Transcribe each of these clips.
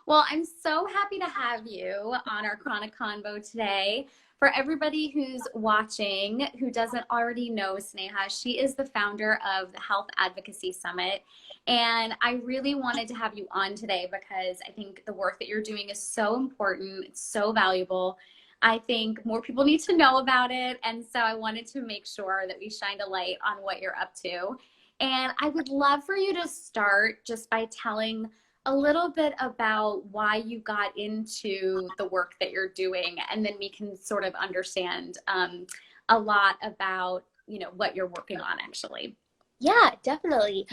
Well, I'm so happy to have you on our Chroniconvo today. For everybody who's watching who doesn't already know Sneha, she is the founder of the Health Advocacy Summit. And I really wanted to have you on today because I think the work that you're doing is so important, it's so valuable. I think more people need to know about it. And so I wanted to make sure that we shined a light on what you're up to. And I would love for you to start just by telling a little bit about why you got into the work that you're doing, and then we can sort of understand a lot about, what you're working on actually. Yeah, definitely.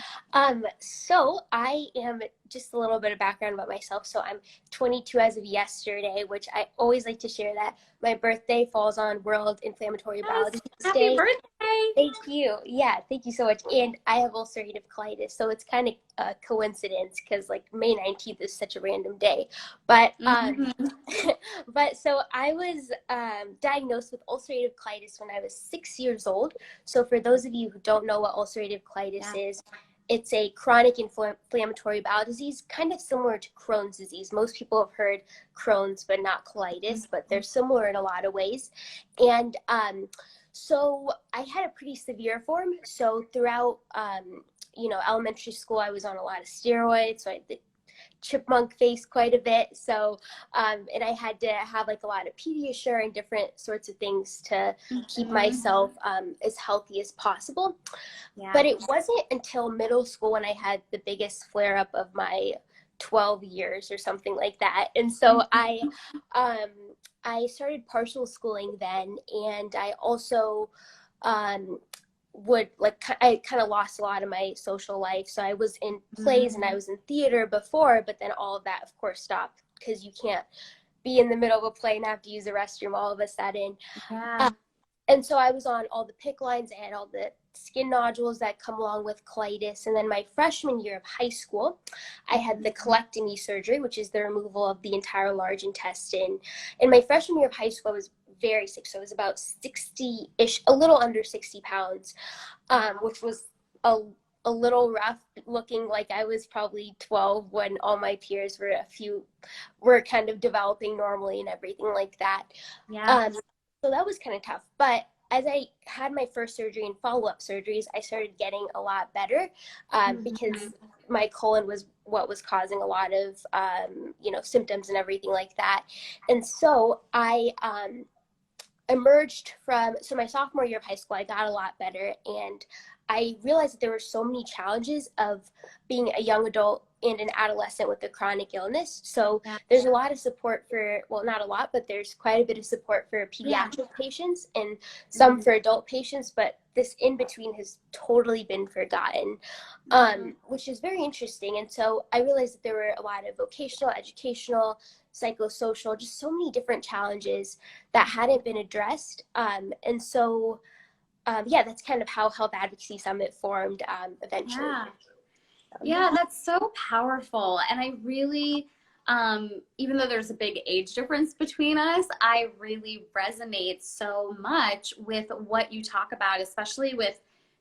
So I am just a little bit of background about myself. So I'm 22 as of yesterday, which I always like to share that my birthday falls on World Inflammatory Yes, Bowel Disease happy Day. birthday. Thank you. Yeah, thank you so much. And I have ulcerative colitis, so it's kind of a coincidence because like May 19th is such a random day. But Mhm. but so I was diagnosed with ulcerative colitis when I was 6 years old. So for those of you who don't know what ulcerative colitis Yeah. is, it's a chronic inflammatory bowel disease, kind of similar to Crohn's disease. Most people have heard Crohn's, but not colitis, but they're similar in a lot of ways. And so I had a pretty severe form. So throughout, elementary school, I was on a lot of steroids. So I had the chipmunk face quite a bit. So, and I had to have like a lot of Pediasure and different sorts of things to keep myself as healthy as possible. Yeah. But it wasn't until middle school when I had the biggest flare up of my 12 years or something like that. And so um, I started partial schooling then, and I also um, I kind of lost a lot of my social life. So I was in plays and I was in theater before, but then all of that, of course, stopped because you can't be in the middle of a play and have to use the restroom all of a sudden. Yeah. And so I was on all the PICC lines. I had all the skin nodules that come along with colitis. And then my freshman year of high school, I had the colectomy surgery, which is the removal of the entire large intestine. In my freshman year of high school, I was very sick. So I was about 60-ish, a little under 60 pounds, which was a little rough, looking like I was probably 12 when all my peers were kind of developing normally and everything like that. Yeah. So that was kind of tough. But as I had my first surgery and follow-up surgeries, I started getting a lot better because my colon was what was causing a lot of, symptoms and everything like that. And so I emerged so my sophomore year of high school, I got a lot better. And I realized that there were so many challenges of being a young adult and an adolescent with a chronic illness. So Yeah. there's a lot of support well, not a lot, but there's quite a bit of support for pediatric patients and some for adult patients, but this in between has totally been forgotten, which is very interesting. And so I realized that there were a lot of vocational, educational, psychosocial, just so many different challenges that hadn't been addressed. And so that's kind of how Health Advocacy Summit formed eventually. Yeah. Yeah, that's so powerful. And I really, even though there's a big age difference between us, I really resonate so much with what you talk about, especially with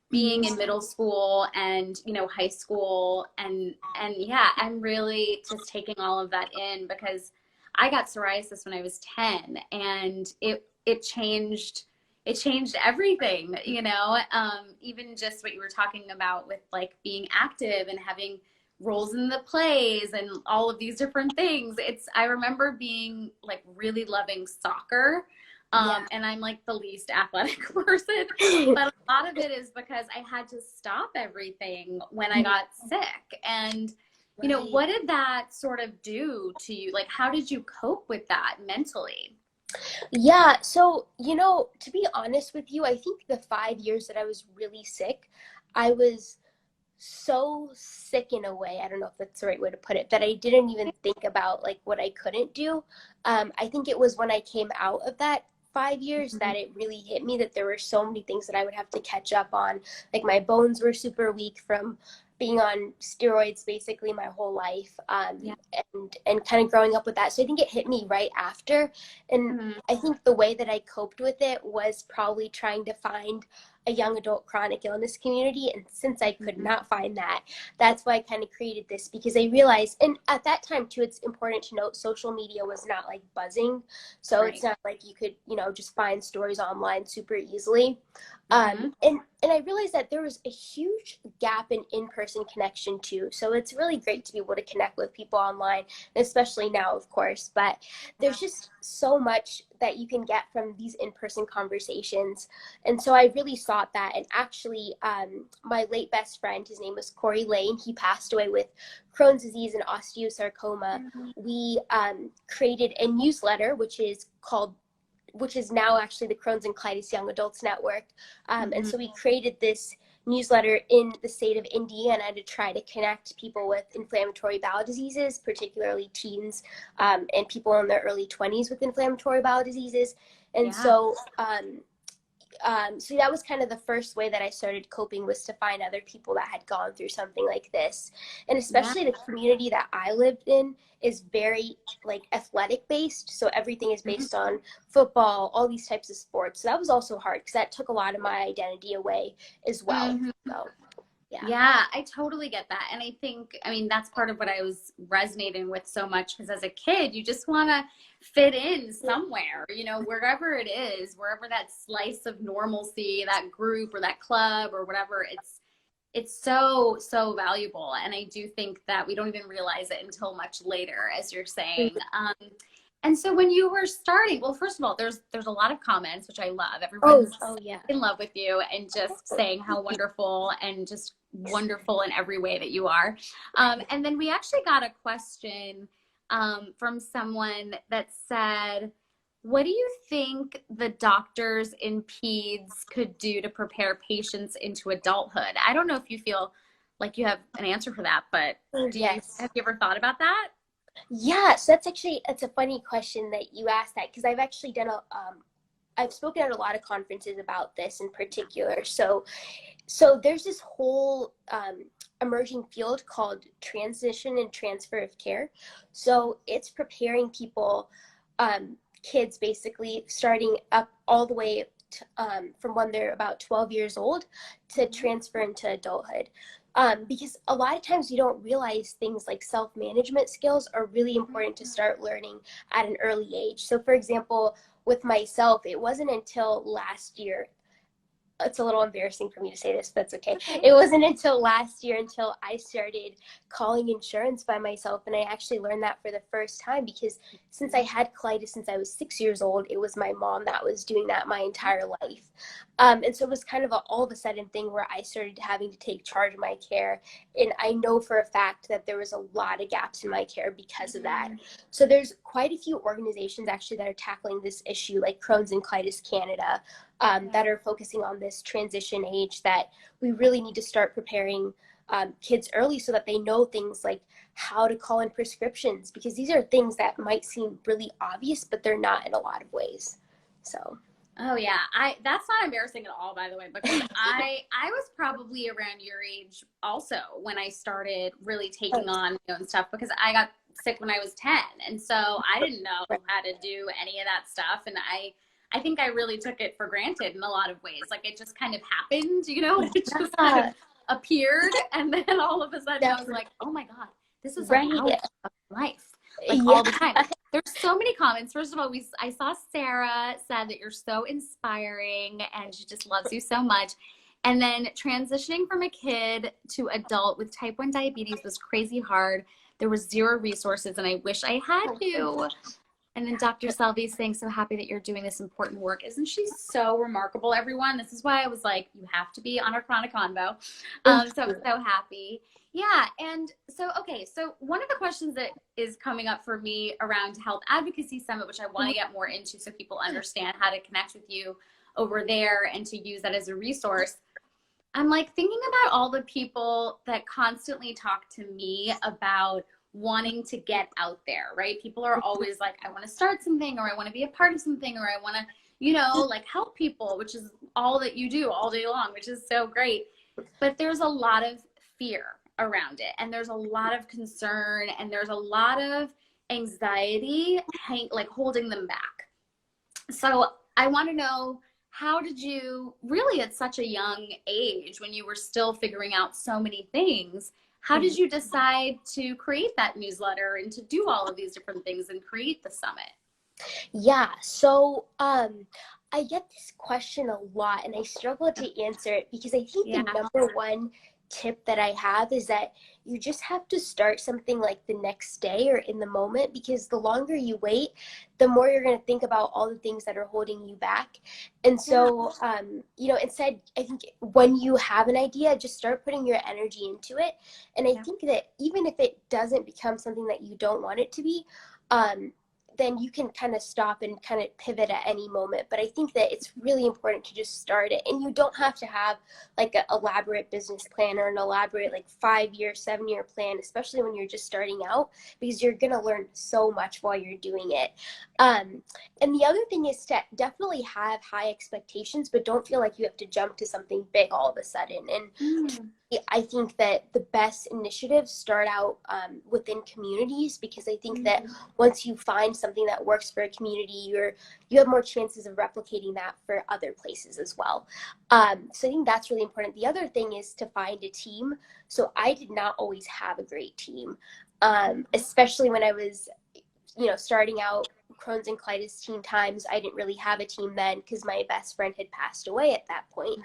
being in middle school and, high school. And yeah, I'm really just taking all of that in because I got psoriasis when I was 10 and it changed everything, even just what you were talking about with like being active and having roles in the plays and all of these different things. I remember being like really loving soccer. And I'm like the least athletic person, but a lot of it is because I had to stop everything when I got sick. And, what did that sort of do to you? Like, how did you cope with that mentally? Yeah, so, to be honest with you, I think the 5 years that I was really sick, I was so sick in a way, I don't know if that's the right way to put it, that I didn't even think about like what I couldn't do. I think it was when I came out of that 5 years that it really hit me that there were so many things that I would have to catch up on. Like my bones were super weak from being on steroids basically my whole life, Yeah. and kind of growing up with that. So I think it hit me right after. And I think the way that I coped with it was probably trying to find a young adult chronic illness community. And since I could not find that, that's why I kind of created this, because I realized, and at that time too, it's important to note social media was not like buzzing. So Right. it's not like you could, just find stories online super easily. Mm-hmm. And I realized that there was a huge gap in in-person connection too. So it's really great to be able to connect with people online, especially now, of course. But Yeah. there's just so much that you can get from these in-person conversations. And so I really sought that. And actually, my late best friend, his name was Corey Lane, he passed away with Crohn's disease and osteosarcoma. We created a newsletter, which is now actually the Crohn's and Colitis Young Adults Network. And so we created this newsletter in the state of Indiana to try to connect people with inflammatory bowel diseases, particularly teens and people in their early 20s with inflammatory bowel diseases. And Yeah. so that was kind of the first way that I started coping, was to find other people that had gone through something like this. And especially the community that I lived in is very like athletic based. So everything is based on football, all these types of sports. So that was also hard because that took a lot of my identity away as well. So Yeah, I totally get that. And I mean, that's part of what I was resonating with so much, because as a kid, you just want to fit in somewhere, wherever it is, wherever that slice of normalcy, that group or that club or whatever, it's so, so valuable. And I do think that we don't even realize it until much later, as you're saying. And so when you were starting, well, first of all, there's a lot of comments, which I love. Everyone's in love with you and just saying how wonderful and just wonderful in every way that you are. And then we actually got a question from someone that said, what do you think the doctors in peds could do to prepare patients into adulthood? I don't know if you feel like you have an answer for that, but have you ever thought about that? Yeah, so it's a funny question that you asked that, because I've actually done I've spoken at a lot of conferences about this in particular. So there's this whole emerging field called transition and transfer of care. So it's preparing people, kids basically, starting up all the way to, from when they're about 12 years old to transfer into adulthood. Because a lot of times you don't realize things like self-management skills are really important to start learning at an early age. So for example, with myself, it wasn't until last year, it's a little embarrassing for me to say this, but that's okay. It wasn't until last year until I started calling insurance by myself. And I actually learned that for the first time, because since I had colitis since I was 6 years old, it was my mom that was doing that my entire life. And so it was kind of all of a sudden thing where I started having to take charge of my care. And I know for a fact that there was a lot of gaps in my care because of that. So there's quite a few organizations actually that are tackling this issue, like Crohn's and Colitis Canada, that are focusing on this transition age, that we really need to start preparing kids early so that they know things like how to call in prescriptions, because these are things that might seem really obvious, but they're not in a lot of ways. So. Oh yeah, that's not embarrassing at all, by the way, because I was probably around your age also when I started really taking on my own stuff, because I got sick when I was 10, and so I didn't know how to do any of that stuff, and I think I really took it for granted in a lot of ways. Like, it just kind of happened, it just kind of appeared, and then all of a sudden I was like, oh my God, this is like how of life, like all the time. There's so many comments. First of all, I saw Sarah said that you're so inspiring and she just loves you so much. And then transitioning from a kid to adult with type 1 diabetes was crazy hard. There was zero resources and I wish I had you. And then Dr. Selby's saying, so happy that you're doing this important work. Isn't she so remarkable, everyone? This is why I was like, you have to be on our Chroniconvo. So I'm so happy. Yeah. And so, okay. So one of the questions that is coming up for me around Health Advocacy Summit, which I want to get more into so people understand how to connect with you over there and to use that as a resource. I'm like thinking about all the people that constantly talk to me about wanting to get out there, right? People are always like, I want to start something, or I want to be a part of something, or I want to, like help people, which is all that you do all day long, which is so great. But there's a lot of fear around it, and there's a lot of concern, and there's a lot of anxiety like holding them back. So I want to know, how did you really at such a young age when you were still figuring out so many things, how did you decide to create that newsletter and to do all of these different things and create the summit? Yeah, so I get this question a lot and I struggle to answer it because I think the Yeah. number one tip that I have is that you just have to start something like the next day or in the moment, because the longer you wait, the more you're going to think about all the things that are holding you back. And so, instead, I think when you have an idea, just start putting your energy into it. And I think that even if it doesn't become something that you don't want it to be, then you can kind of stop and kind of pivot at any moment. But I think that it's really important to just start it. And you don't have to have like an elaborate business plan or an elaborate like 5-year, 7-year plan, especially when you're just starting out, because you're going to learn so much while you're doing it. And the other thing is to definitely have high expectations, but don't feel like you have to jump to something big all of a sudden. And I think that the best initiatives start out within communities, because I think that once you find something that works for a community, you have more chances of replicating that for other places as well. So I think that's really important. The other thing is to find a team. So I did not always have a great team, especially when I was, starting out Crohn's and colitis teen times. I didn't really have a team then because my best friend had passed away at that point.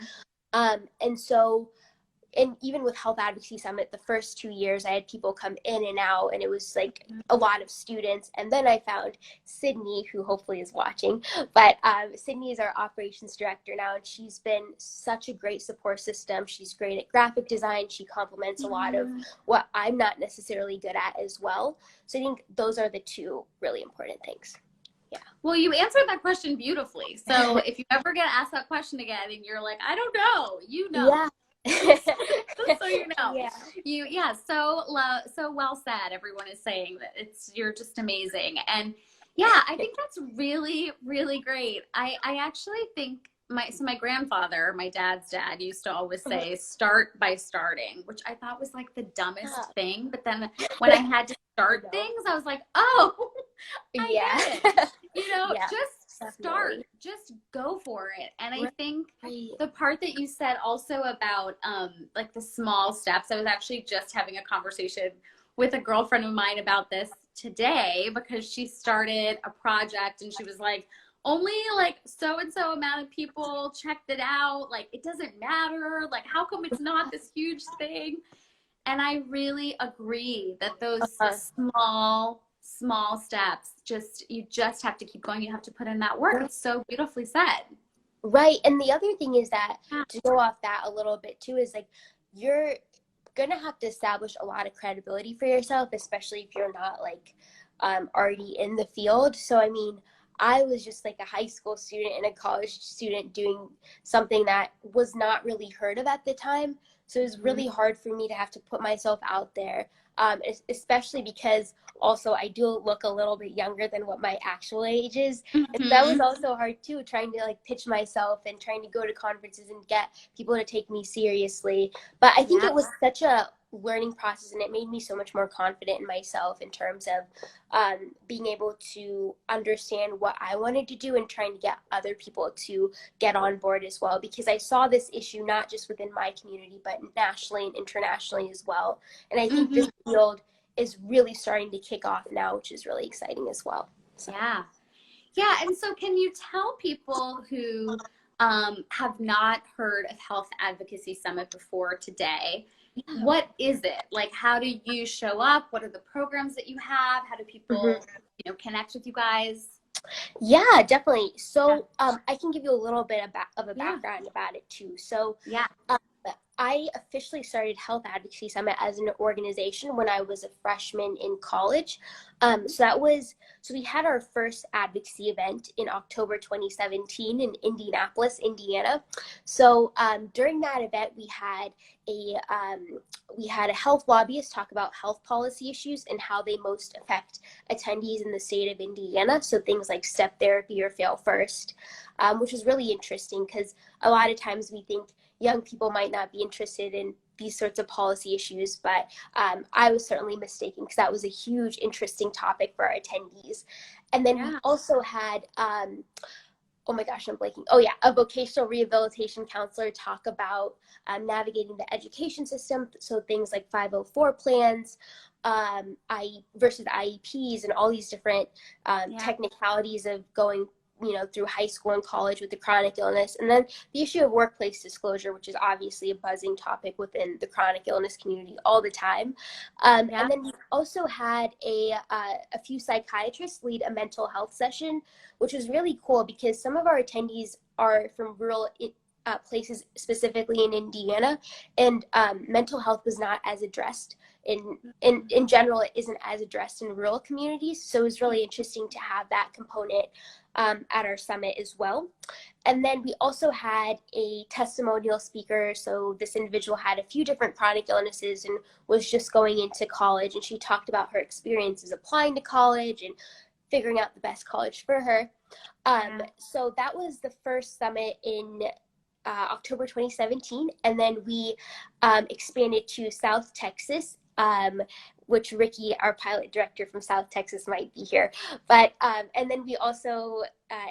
And even with Health Advocacy Summit, the first 2 years, I had people come in and out, and it was like a lot of students. And then I found Sydney, who hopefully is watching, but Sydney is our operations director now, and she's been such a great support system. She's great at graphic design. She complements a lot of what I'm not necessarily good at as well. So I think those are the two really important things. Yeah. Well, you answered that question beautifully. So if you ever get asked that question again and you're like, I don't know, Yeah. So so well said. Everyone is saying that you're just amazing. And yeah, I think that's really, really great. I actually think my grandfather, my dad's dad, used to always say, start by starting, which I thought was like the dumbest thing. But then when I had to start things, I was like, oh, I get it. Just start, just go for it. And I think the part that you said also about like the small steps, I was actually just having a conversation with a girlfriend of mine about this today, because she started a project and she was like, only like so and so amount of people checked it out, like it doesn't matter, like how come it's not this huge thing? And I really agree that those small steps, you just have to keep going. You have to put in that work. It's so beautifully said. Right. And the other thing is that, to go off that a little bit too, is like you're gonna have to establish a lot of credibility for yourself, especially if you're not like already in the field. So I mean, I was just like a high school student and a college student doing something that was not really heard of at the time. So it was really hard for me to have to put myself out there, especially because also I do look a little bit younger than what my actual age is. And that was also hard too, trying to like pitch myself and trying to go to conferences and get people to take me seriously. But I think it was such a learning process, and it made me so much more confident in myself in terms of being able to understand what I wanted to do and trying to get other people to get on board as well, because I saw this issue not just within my community but nationally and internationally as well. And I think this field is really starting to kick off now, which is really exciting as well. So. Yeah. And so can you tell people who have not heard of Health Advocacy Summit before today, what is it? Like, how do you show up? What are the programs that you have? How do people, connect with you guys? Yeah, definitely. So I can give you a little bit of a background about it too. So I officially started Health Advocacy Summit as an organization when I was a freshman in college. So we had our first advocacy event in October 2017 in Indianapolis, Indiana. So during that event, we had a health lobbyist talk about health policy issues and how they most affect attendees in the state of Indiana. So things like step therapy or fail first, which was really interesting because a lot of times we think young people might not be interested in these sorts of policy issues, but I was certainly mistaken because that was a huge, interesting topic for our attendees. And then we also had oh my gosh, I'm blanking. Oh yeah, a vocational rehabilitation counselor talk about navigating the education system. So things like 504 plans, versus IEPs and all these different Yeah. technicalities of going, through high school and college with the chronic illness. And then the issue of workplace disclosure, which is obviously a buzzing topic within the chronic illness community all the time. Yeah. And then we also had a few psychiatrists lead a mental health session, which was really cool because some of our attendees are from rural places, specifically in Indiana, and mental health was not as addressed. In general, it isn't as addressed in rural communities. So it was really interesting to have that component at our summit as well. And then we also had a testimonial speaker. So this individual had a few different chronic illnesses and was just going into college. And she talked about her experiences applying to college and figuring out the best college for her. So that was the first summit in October 2017. And then we expanded to South Texas, which Ricky, our pilot director from South Texas, might be here. But and then we also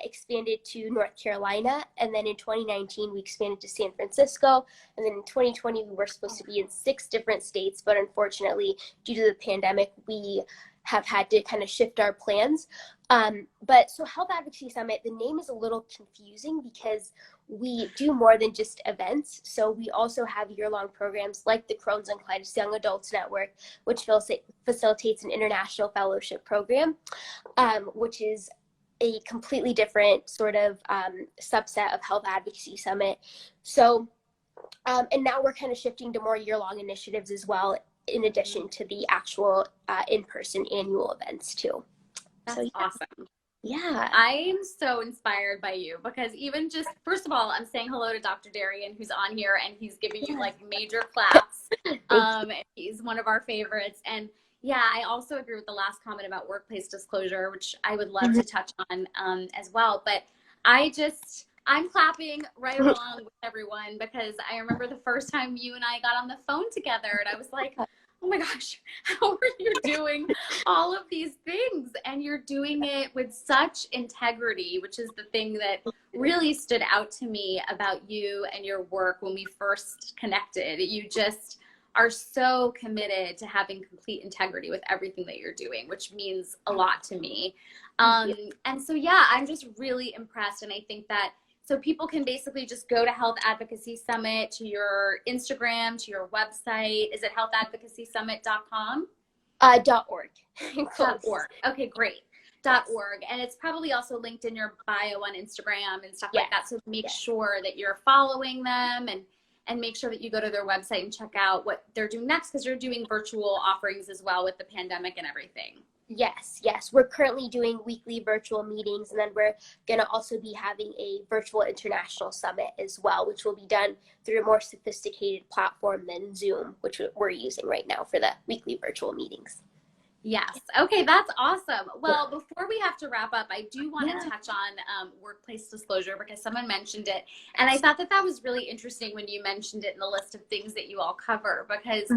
expanded to North Carolina. And then in 2019, we expanded to San Francisco. And then in 2020, we were supposed to be in 6 different states. But unfortunately, due to the pandemic, we have had to kind of shift our plans. But so Health Advocacy Summit, the name is a little confusing because we do more than just events. So we also have year-long programs like the Crohn's and Colitis Young Adults Network, which facilitates an international fellowship program, which is a completely different sort of subset of Health Advocacy Summit. So, and now we're kind of shifting to more year-long initiatives as well, in addition to the actual in-person annual events too. That's so, awesome. Yeah. I'm so inspired by you because even just, first of all, I'm saying hello to Dr. Darian, who's on here, and he's giving you like major claps. He's one of our favorites. And yeah, I also agree with the last comment about workplace disclosure, which I would love to touch on as well. But I'm clapping right along with everyone because I remember the first time you and I got on the phone together and I was like, oh my gosh, how are you doing all of these things? And you're doing it with such integrity, which is the thing that really stood out to me about you and your work when we first connected. You just are so committed to having complete integrity with everything that you're doing, which means a lot to me. And so, yeah, I'm just really impressed. And I think that so people can basically just go to Health Advocacy Summit, to your Instagram, to your website. Is it healthadvocacysummit.com? .org. .org. Okay, great. .org. And it's probably also linked in your bio on Instagram and stuff like that. So make sure that you're following them and make sure that you go to their website and check out what they're doing next, because you're doing virtual offerings as well with the pandemic and everything. Yes. We're currently doing weekly virtual meetings, and then we're going to also be having a virtual international summit as well, which will be done through a more sophisticated platform than Zoom, which we're using right now for the weekly virtual meetings. Yes. Okay, that's awesome. Well, before we have to wrap up, I do want to touch on workplace disclosure because someone mentioned it. And I thought that that was really interesting when you mentioned it in the list of things that you all cover because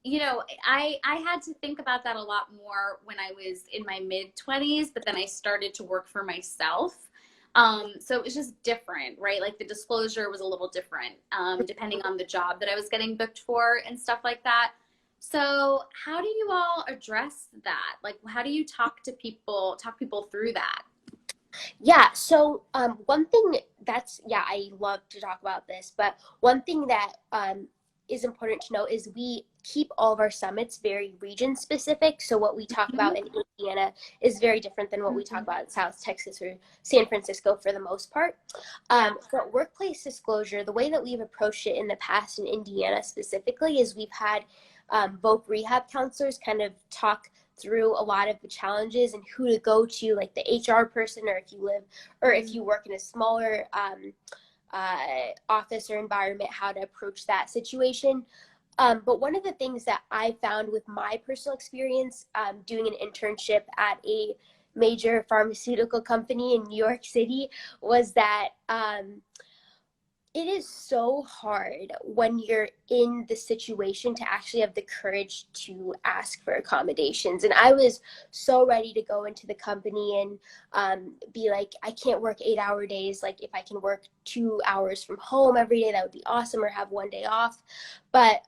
you know, I had to think about that a lot more when I was in my mid-20s, but then I started to work for myself. So it was just different, right? Like the disclosure was a little different depending on the job that I was getting booked for and stuff like that. So how do you all address that? Like, how do you talk people through that? Yeah, so one thing I love to talk about this, but one thing that is important to know is we keep all of our summits very region specific. So what we talk about in Indiana is very different than what we talk about in South Texas or San Francisco for the most part. But workplace disclosure, the way that we've approached it in the past in Indiana specifically is we've had voc rehab counselors kind of talk through a lot of the challenges and who to go to, like the HR person, or if you work in a smaller office or environment, how to approach that situation. But one of the things that I found with my personal experience doing an internship at a major pharmaceutical company in New York City was that it is so hard when you're in the situation to actually have the courage to ask for accommodations. And I was so ready to go into the company and be like, I can't work 8-hour days. Like if I can work 2 hours from home every day, that would be awesome, or have one day off. But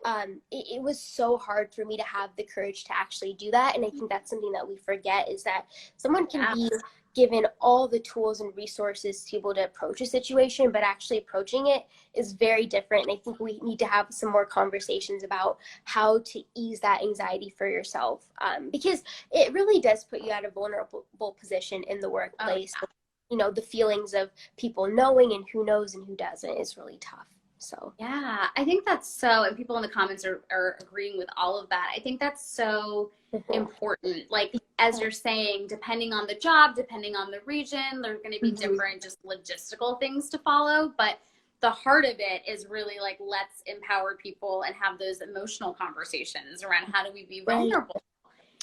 it was so hard for me to have the courage to actually do that. And I think that's something that we forget, is that someone can be given all the tools and resources to be able to approach a situation, but actually approaching it is very different. And I think we need to have some more conversations about how to ease that anxiety for yourself, because it really does put you at a vulnerable position in the workplace. Oh, yeah. You know, the feelings of people knowing and who knows and who doesn't is really tough. So Yeah, I think that's so, and people in the comments are agreeing with all of that. I think that's so important. Like, as you're saying, depending on the job, depending on the region, there's going to be different just logistical things to follow. But the heart of it is really like, let's empower people and have those emotional conversations around how do we be vulnerable.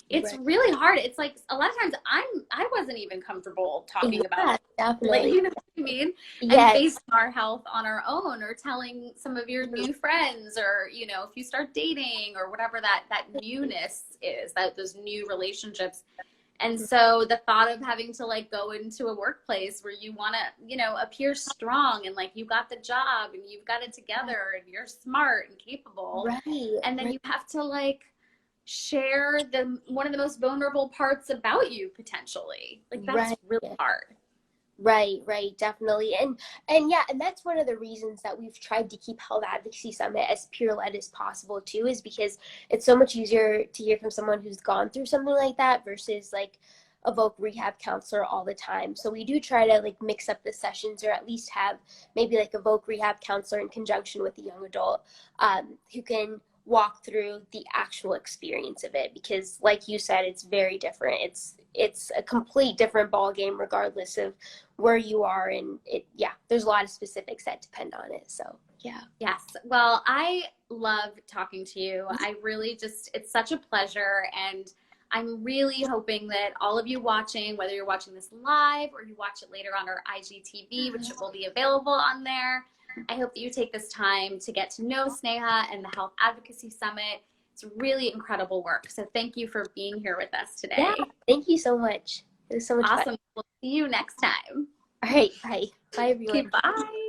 It's really hard. It's like a lot of times I wasn't even comfortable talking about, like, you know what I mean? And facing our health on our own, or telling some of your new friends, or, you know, if you start dating or whatever that newness is, that those new relationships. And so the thought of having to like go into a workplace where you want to, you know, appear strong and like you got the job and you've got it together and you're smart and capable. And then you have to like share one of the most vulnerable parts about you potentially. Like that's really hard. Right, definitely. And yeah, and that's one of the reasons that we've tried to keep Health Advocacy Summit as peer-led as possible too, is because it's so much easier to hear from someone who's gone through something like that versus like a voc rehab counselor all the time. So we do try to like mix up the sessions, or at least have maybe like a voc rehab counselor in conjunction with a young adult who can walk through the actual experience of it, because like you said, it's very different. It's a complete different ball game regardless of where you are, and there's a lot of specifics that depend on it. So yes, well, I love talking to you. I really it's such a pleasure, and I'm really hoping that all of you watching, whether you're watching this live or you watch it later on our IGTV, which will be available on there, I hope that you take this time to get to know Sneha and the Health Advocacy Summit. It's really incredible work. So thank you for being here with us today. Yeah, thank you so much. It was so much awesome. fun. We'll see you next time. All right, bye. Bye, everyone. Okay, bye.